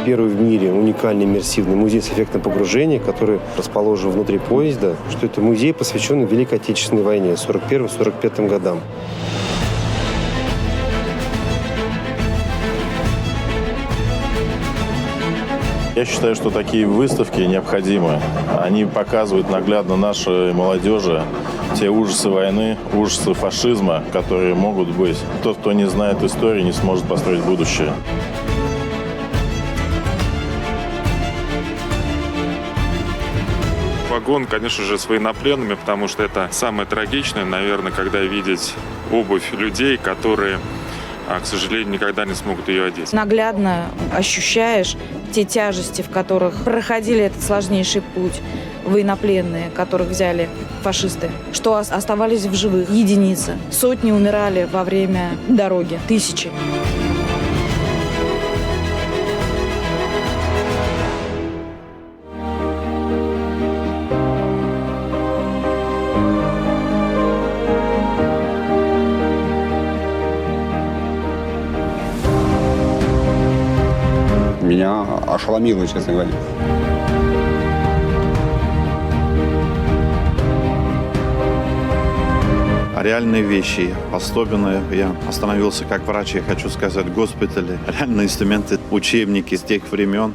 первый в мире уникальный иммерсивный музей с эффектом погружения, который расположен внутри поезда, что это музей, посвященный Великой Отечественной войне 1941-1945 годам. Я считаю, что такие выставки необходимы. Они показывают наглядно нашей молодежи те ужасы войны, ужасы фашизма, которые могут быть. Тот, кто не знает истории, не сможет построить будущее. Вагон, конечно же, с военнопленными, потому что это самое трагичное, наверное, когда видеть обувь людей, которые, к сожалению, никогда не смогут ее одеть. Наглядно ощущаешь те тяжести, в которых проходили этот сложнейший путь военнопленные, которых взяли фашисты, что оставались в живых единицы. Сотни умирали во время дороги, тысячи. Меня ошеломило, честно говоря. Реальные вещи, особенно я остановился как врач, я хочу сказать, в госпитале. Реальные инструменты, учебники с тех времен.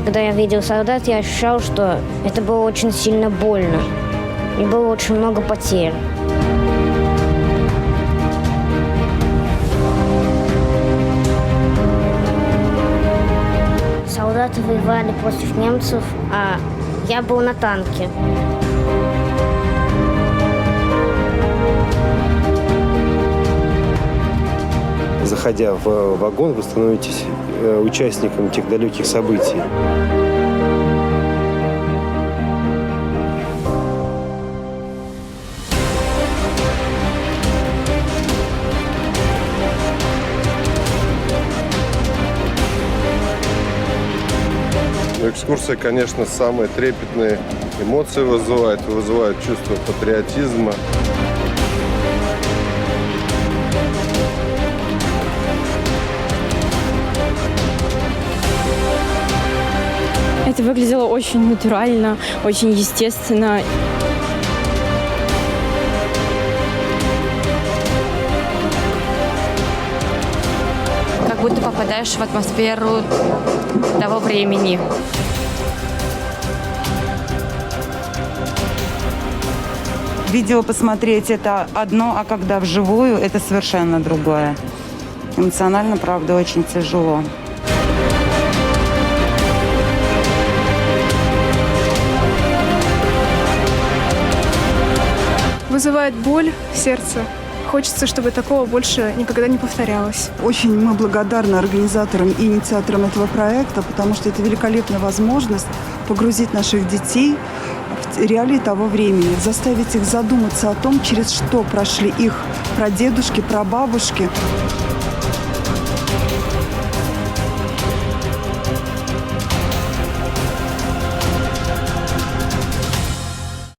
Когда я видел солдат, я ощущал, что это было очень сильно больно. И было очень много потерь. Солдаты воевали против немцев, а я был на танке. Заходя в вагон, вы становитесь участником тех далеких событий. Экскурсия, конечно, самые трепетные эмоции вызывает чувство патриотизма. Это выглядело очень натурально, очень естественно. Как будто попадаешь в атмосферу того времени. Видео посмотреть – это одно, а когда вживую – это совершенно другое. Эмоционально, правда, очень тяжело. Вызывает боль в сердце. Хочется, чтобы такого больше никогда не повторялось. Очень мы благодарны организаторам и инициаторам этого проекта, потому что это великолепная возможность погрузить наших детей в реалии того времени, заставить их задуматься о том, через что прошли их прадедушки, прабабушки.